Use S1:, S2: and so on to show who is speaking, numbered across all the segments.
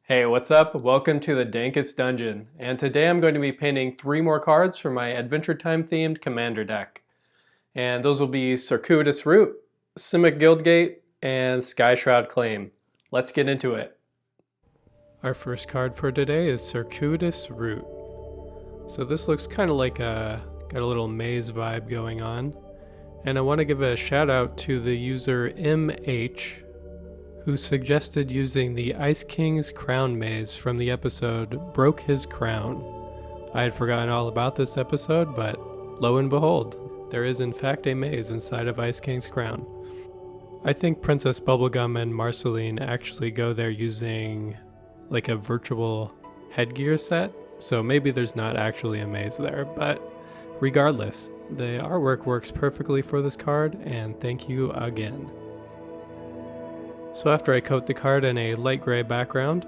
S1: Hey, what's up? Welcome to the Dankest Dungeon, and today I'm going to be painting 3 more cards for my Adventure Time themed Commander deck. And those will be Circuitous Route, Simic Guildgate, and Skyshroud Claim. Let's get into it. Our first card for today is Circuitous Route. So this looks kind of like got a little maze vibe going on. And I want to give a shout out to the user MH, who suggested using the Ice King's Crown Maze from the episode Broke His Crown. I had forgotten all about this episode, but lo and behold, there is in fact a maze inside of Ice King's Crown. I think Princess Bubblegum and Marceline actually go there using like a virtual headgear set, so maybe there's not actually a maze there, but regardless, the artwork works perfectly for this card, and thank you again. So after I coat the card in a light gray background,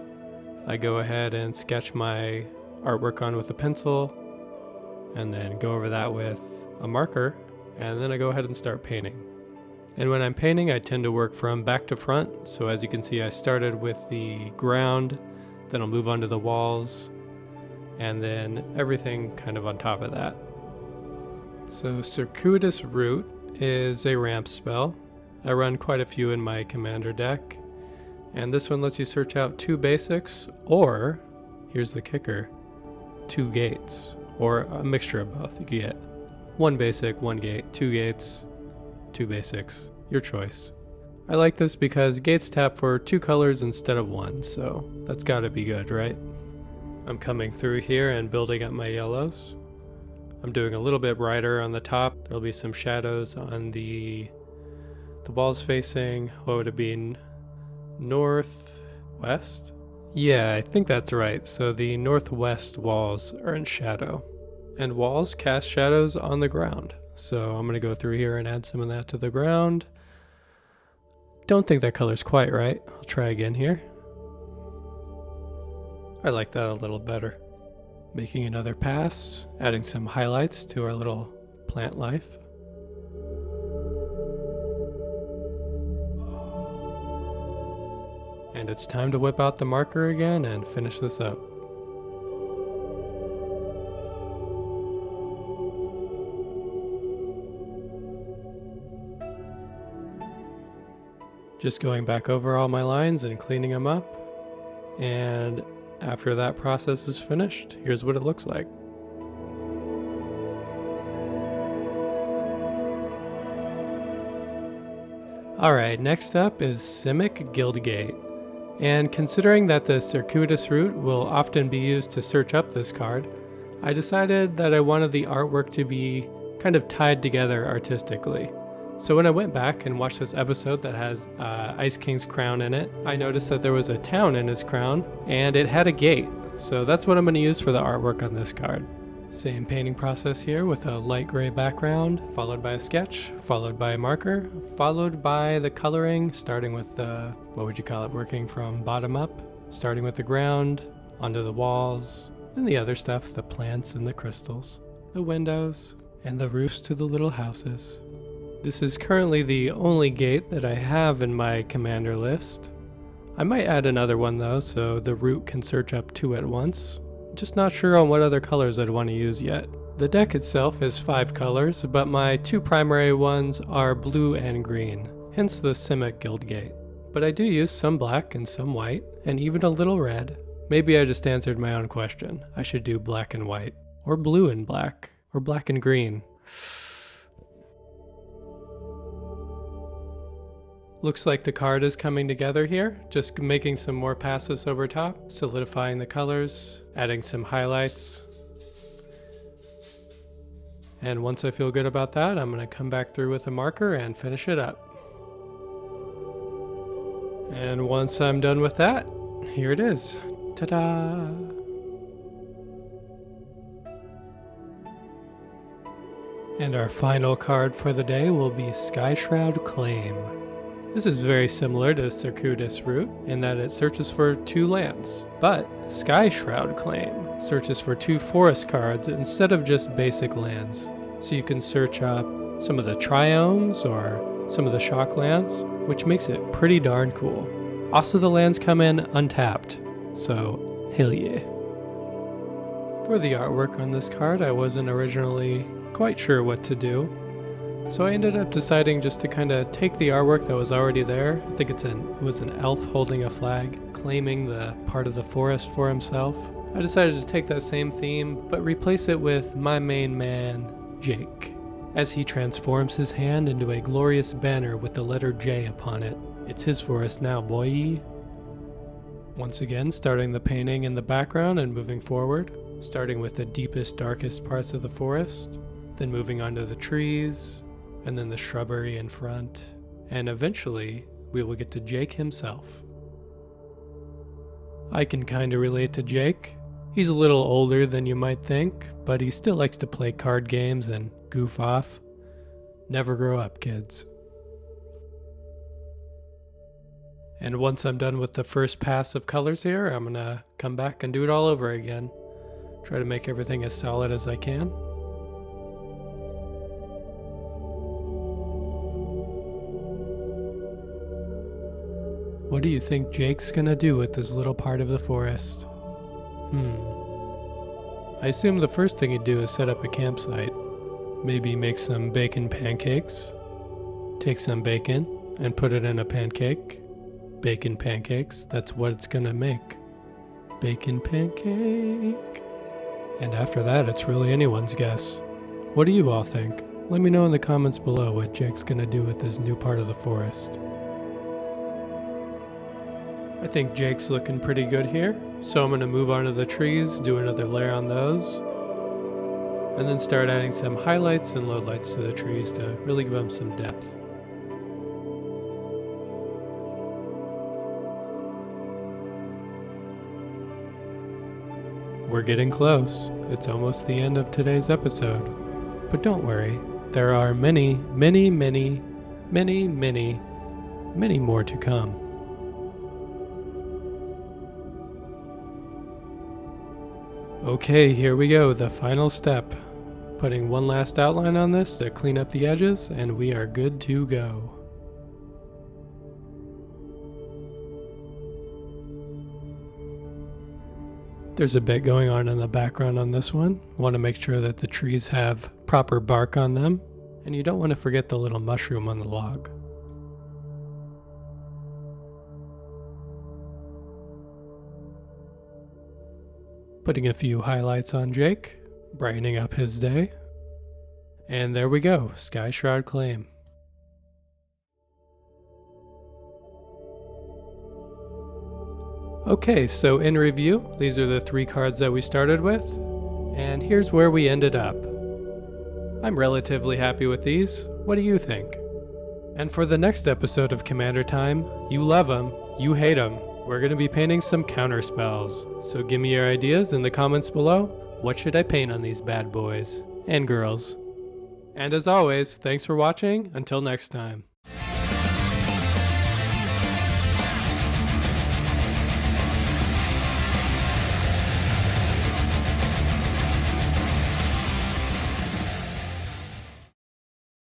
S1: I go ahead and sketch my artwork on with a pencil, and then go over that with a marker, and then I go ahead and start painting. And when I'm painting, I tend to work from back to front, so as you can see I started with the ground, then I'll move on to the walls, and then everything kind of on top of that. So Circuitous Route is a ramp spell. I run quite a few in my commander deck, and this one lets you search out 2 basics, or, here's the kicker, 2 gates, or a mixture of both. You can get 1 basic, 1 gate, 2 gates, 2 basics, your choice. I like this because gates tap for 2 colors instead of 1, so that's gotta be good, right? I'm coming through here and building up my yellows. I'm doing a little bit brighter on the top. There'll be some shadows on the walls facing, what would it be, northwest? Yeah, I think that's right. So the northwest walls are in shadow. And walls cast shadows on the ground. So I'm going to go through here and add some of that to the ground. Don't think that color's quite right. I'll try again here. I like that a little better. Making another pass, adding some highlights to our little plant life. And it's time to whip out the marker again and finish this up. Just going back over all my lines and cleaning them up. And after that process is finished, here's what it looks like. Alright, next up is Simic Guildgate. And considering that the Circuitous Route will often be used to search up this card, I decided that I wanted the artwork to be kind of tied together artistically. So when I went back and watched this episode that has Ice King's crown in it, I noticed that there was a town in his crown, and it had a gate. So that's what I'm going to use for the artwork on this card. Same painting process here with a light gray background, followed by a sketch, followed by a marker, followed by the coloring, starting with the, what would you call it, working from bottom up, starting with the ground, onto the walls, and the other stuff, the plants and the crystals, the windows, and the roofs to the little houses. This is currently the only gate that I have in my commander list. I might add another one though, so the route can search up 2 at once. Just not sure on what other colors I'd want to use yet. The deck itself is 5 colors, but my 2 primary ones are blue and green, hence the Simic Guildgate. But I do use some black and some white, and even a little red. Maybe I just answered my own question. I should do black and white, or blue and black, or black and green. Looks like the card is coming together here, just making some more passes over top, solidifying the colors, adding some highlights. And once I feel good about that, I'm going to come back through with a marker and finish it up. And once I'm done with that, here it is. Ta-da! And our final card for the day will be Skyshroud Claim. This is very similar to Circuitous Route in that it searches for 2 lands, but Skyshroud Claim searches for 2 forest cards instead of just basic lands. So you can search up some of the triomes or some of the shock lands, which makes it pretty darn cool. Also, the lands come in untapped, so hell yeah. For the artwork on this card, I wasn't originally quite sure what to do, so I ended up deciding just to kind of take the artwork that was already there. I think it was an elf holding a flag, claiming the part of the forest for himself. I decided to take that same theme, but replace it with my main man, Jake, as he transforms his hand into a glorious banner with the letter J upon it. It's his forest now, boy. Once again, starting the painting in the background and moving forward, starting with the deepest, darkest parts of the forest, then moving on to the trees, and then the shrubbery in front, and eventually we will get to Jake himself. I can kinda relate to Jake. He's a little older than you might think, but he still likes to play card games and goof off. Never grow up, kids. And once I'm done with the first pass of colors here, I'm gonna come back and do it all over again. Try to make everything as solid as I can. What do you think Jake's gonna do with this little part of the forest? I assume the first thing he'd do is set up a campsite. Maybe make some bacon pancakes. Take some bacon and put it in a pancake. Bacon pancakes, that's what it's gonna make. Bacon pancake. And after that, it's really anyone's guess. What do you all think? Let me know in the comments below what Jake's gonna do with this new part of the forest. I think Jake's looking pretty good here, so I'm going to move on to the trees, do another layer on those, and then start adding some highlights and lowlights to the trees to really give them some depth. We're getting close. It's almost the end of today's episode. But don't worry, there are many, many, many, many, many, many more to come. Okay, here we go, the final step. Putting one last outline on this to clean up the edges, and we are good to go. There's a bit going on in the background on this one. Want to make sure that the trees have proper bark on them, and you don't want to forget the little mushroom on the log. Putting a few highlights on Jake, brightening up his day. And there we go, Skyshroud Claim. Okay, so in review, these are the 3 cards that we started with, and here's where we ended up. I'm relatively happy with these. What do you think? And for the next episode of Commander Time, you love them, you hate them. We're going to be painting some counter spells, so give me your ideas in the comments below. What should I paint on these bad boys and girls? And as always, thanks for watching. Until next time.